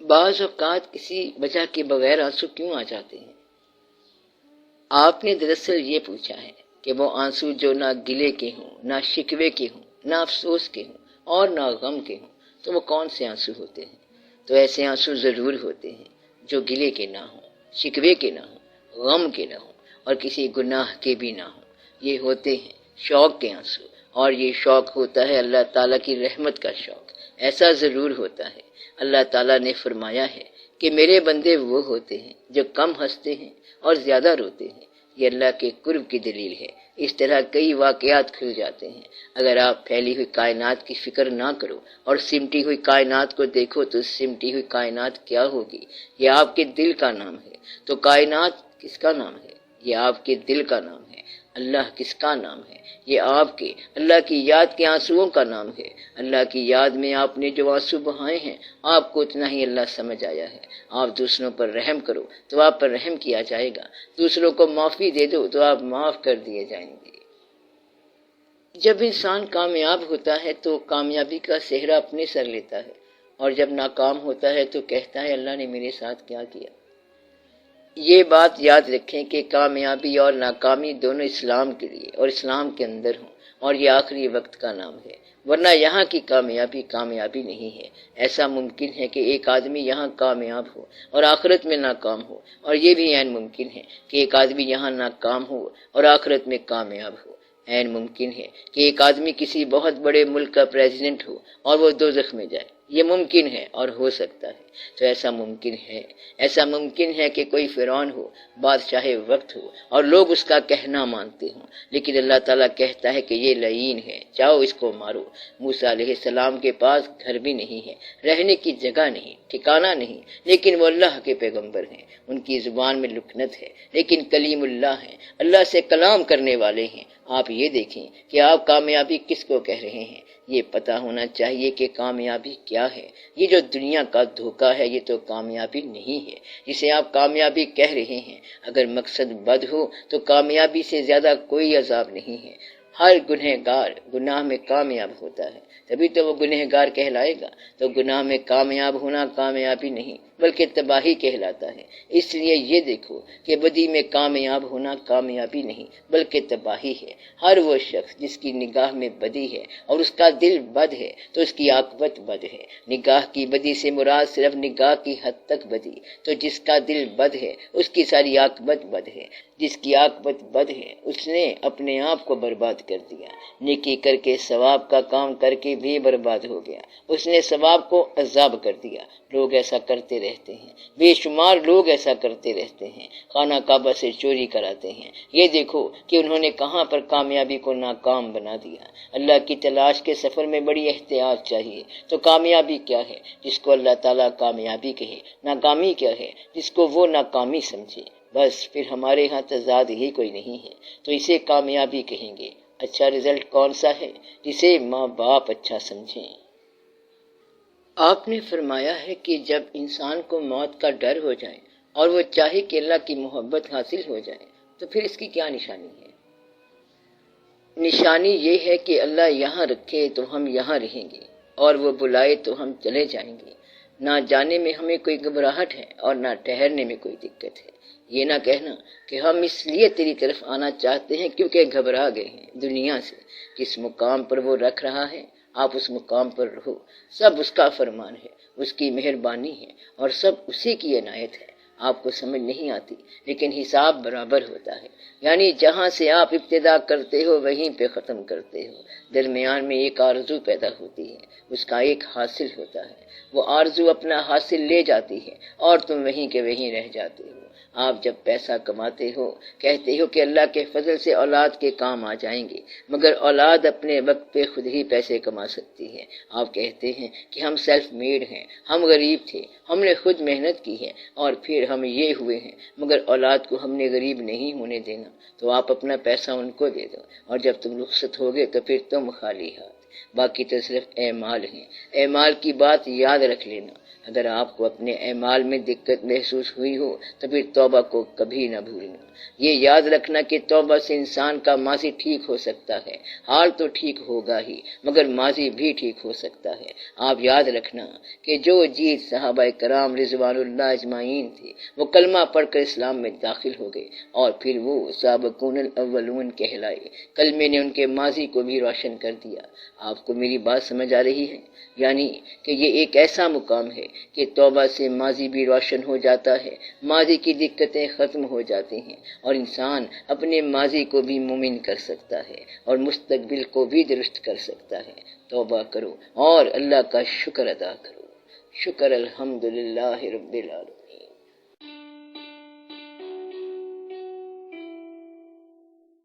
بعض اوقات کسی وجہ کے بغیر آنسو کیوں آ جاتے ہیں؟ آپ نے دراصل یہ پوچھا ہے کہ وہ آنسو جو نہ گلے کے ہوں، نہ شکوے کے ہوں، نہ افسوس کے ہوں اور نہ غم کے ہوں، تو وہ کون سے آنسو ہوتے ہیں؟ تو ایسے آنسو ضرور ہوتے ہیں جو گلے کے نہ ہوں، شکوے کے نہ ہوں، غم کے نہ ہوں اور کسی گناہ کے بھی نہ ہوں۔ یہ ہوتے ہیں شوق کے آنسو، اور یہ شوق ہوتا ہے اللہ تعالیٰ کی رحمت کا شوق۔ ایسا ضرور ہوتا ہے۔ اللہ تعالیٰ نے فرمایا ہے کہ میرے بندے وہ ہوتے ہیں جو کم ہنستے ہیں اور زیادہ روتے ہیں۔ یہ اللہ کے قرب کی دلیل ہے۔ اس طرح کئی واقعات کھل جاتے ہیں۔ اگر آپ پھیلی ہوئی کائنات کی فکر نہ کرو اور سمٹی ہوئی کائنات کو دیکھو تو سمٹی ہوئی کائنات کیا ہوگی؟ یہ آپ کے دل کا نام ہے۔ تو کائنات کس کا نام ہے؟ یہ آپ کے دل کا نام ہے۔ اللہ کس کا نام ہے؟ یہ آپ کے اللہ کی یاد کے آنسوؤں کا نام ہے۔ اللہ کی یاد میں آپ نے جو آنسو بہائے ہیں، آپ کو اتنا ہی اللہ سمجھ آیا ہے۔ آپ دوسروں پر رحم کرو تو آپ پر رحم کیا جائے گا، دوسروں کو معافی دے دو تو آپ معاف کر دیے جائیں گے۔ جب انسان کامیاب ہوتا ہے تو کامیابی کا صحرا اپنے سر لیتا ہے، اور جب ناکام ہوتا ہے تو کہتا ہے اللہ نے میرے ساتھ کیا کیا۔ یہ بات یاد رکھیں کہ کامیابی اور ناکامی دونوں اسلام کے لیے اور اسلام کے اندر ہوں، اور یہ آخری وقت کا نام ہے، ورنہ یہاں کی کامیابی کامیابی نہیں ہے۔ ایسا ممکن ہے کہ ایک آدمی یہاں کامیاب ہو اور آخرت میں ناکام ہو، اور یہ بھی عین ممکن ہے کہ ایک آدمی یہاں ناکام ہو اور آخرت میں کامیاب ہو۔ عین ممکن ہے کہ ایک آدمی کسی بہت بڑے ملک کا پریزیڈنٹ ہو اور وہ دوزخ میں جائے۔ یہ ممکن ہے اور ہو سکتا ہے۔ تو ایسا ممکن ہے، ایسا ممکن ہے کہ کوئی فرعون ہو، بادشاہ وقت ہو، اور لوگ اس کا کہنا مانتے ہوں، لیکن اللہ تعالیٰ کہتا ہے کہ یہ لعین ہے، جاؤ اس کو مارو۔ موسیٰ علیہ السلام کے پاس گھر بھی نہیں ہے، رہنے کی جگہ نہیں، ٹھکانہ نہیں، لیکن وہ اللہ کے پیغمبر ہیں۔ ان کی زبان میں لکنت ہے، لیکن کلیم اللہ ہیں، اللہ سے کلام کرنے والے ہیں۔ آپ یہ دیکھیں کہ آپ کامیابی کس کو کہہ رہے ہیں۔ یہ پتہ ہونا چاہیے کہ کامیابی کیا ہے۔ یہ جو دنیا کا دھوکہ ہے یہ تو کامیابی نہیں ہے جسے آپ کامیابی کہہ رہے ہیں۔ اگر مقصد بد ہو تو کامیابی سے زیادہ کوئی عذاب نہیں ہے۔ ہر گنہگار گناہ میں کامیاب ہوتا ہے، تبھی تو وہ گنہگار کہلائے گا۔ تو گناہ میں کامیاب ہونا کامیابی نہیں بلکہ تباہی کہلاتا ہے۔ اس لیے یہ دیکھو کہ بدی میں کامیاب ہونا کامیابی نہیں بلکہ تباہی ہے۔ ہر وہ شخص جس کی نگاہ میں بدی ہے اور اس کا دل بد ہے تو اس کی عاقبت بد ہے۔ نگاہ کی بدی سے مراد صرف نگاہ کی حد تک بدی، تو جس کا دل بد ہے اس کی ساری عاقبت بد ہے۔ جس کی عاقبت بد ہے اس نے اپنے آپ کو برباد کر دیا۔ نیکی کر کے ثواب کا کام کر کے بھی برباد ہو گیا، اس نے ثواب کو عذاب کر دیا۔ لوگ ایسا کرتے رہتے ہیں، بے شمار لوگ ایسا کرتے رہتے ہیں، خانہ کعبہ سے چوری کراتے ہیں۔ یہ دیکھو کہ انہوں نے کہاں پر کامیابی کو ناکام بنا دیا۔ اللہ کی تلاش کے سفر میں بڑی احتیاط چاہیے۔ تو کامیابی کیا ہے؟ جس کو اللہ تعالیٰ کامیابی کہے۔ ناکامی کیا ہے؟ جس کو وہ ناکامی سمجھے۔ بس پھر ہمارے ہاں تضاد ہی کوئی نہیں ہے، تو اسے کامیابی کہیں گے۔ اچھا رزلٹ کون سا ہے؟ جسے ماں باپ اچھا سمجھیں۔ آپ نے فرمایا ہے کہ جب انسان کو موت کا ڈر ہو جائے اور وہ چاہے کہ اللہ کی محبت حاصل ہو جائے تو پھر اس کی کیا نشانی ہے؟ نشانی یہ ہے کہ اللہ یہاں رکھے تو ہم یہاں رہیں گے، اور وہ بلائے تو ہم چلے جائیں گے۔ نہ جانے میں ہمیں کوئی گھبراہٹ ہے اور نہ ٹھہرنے میں کوئی دقت ہے۔ یہ نہ کہنا کہ ہم اس لیے تیری طرف آنا چاہتے ہیں کیونکہ گھبرا گئے ہیں دنیا سے۔ کس مقام پر وہ رکھ رہا ہے آپ اس مقام پر رہو۔ سب اس کا فرمان ہے، اس کی مہربانی ہے، اور سب اسی کی عنایت ہے۔ آپ کو سمجھ نہیں آتی لیکن حساب برابر ہوتا ہے، یعنی جہاں سے آپ ابتدا کرتے ہو وہیں پہ ختم کرتے ہو۔ درمیان میں ایک آرزو پیدا ہوتی ہے، اس کا ایک حاصل ہوتا ہے۔ وہ آرزو اپنا حاصل لے جاتی ہے اور تم وہیں کے وہیں رہ جاتے ہو۔ آپ جب پیسہ کماتے ہو کہتے ہو کہ اللہ کے فضل سے اولاد کے کام آ جائیں گے، مگر اولاد اپنے وقت پہ خود ہی پیسے کما سکتی ہے۔ آپ کہتے ہیں کہ ہم سیلف میڈ ہیں، ہم غریب تھے، ہم نے خود محنت کی ہے اور پھر ہم یہ ہوئے ہیں، مگر اولاد کو ہم نے غریب نہیں ہونے دینا۔ تو آپ اپنا پیسہ ان کو دے دو، اور جب تم رخصت ہوگے تو پھر تم خالی ہاتھ۔ باقی تو صرف اعمال ہیں۔ اعمال کی بات یاد رکھ لینا، اگر آپ کو اپنے اعمال میں دقت محسوس ہوئی ہو تو پھر توبہ کو کبھی نہ بھولنا۔ یہ یاد رکھنا کہ توبہ سے انسان کا ماضی ٹھیک ہو سکتا ہے، حال تو ٹھیک ہوگا ہی مگر ماضی بھی ٹھیک ہو سکتا ہے۔ آپ یاد رکھنا کہ جو جیت صحابہ کرام رضوان اللہ اجمعین تھے وہ کلمہ پڑھ کر اسلام میں داخل ہو گئے اور پھر وہ سابقون الاولون کہلائے۔ کلمے نے ان کے ماضی کو بھی روشن کر دیا۔ آپ کو میری بات سمجھ آ رہی ہے؟ یعنی کہ یہ ایک ایسا مقام ہے کہ توبہ سے ماضی بھی روشن ہو جاتا ہے، ماضی کی دقتیں ختم ہو جاتی ہیں اور انسان اپنے ماضی کو بھی مومن کر سکتا ہے اور مستقبل کو بھی درست کر سکتا ہے۔ توبہ کرو اور اللہ کا شکر ادا کرو۔ شکر الحمدللہ رب العالمین۔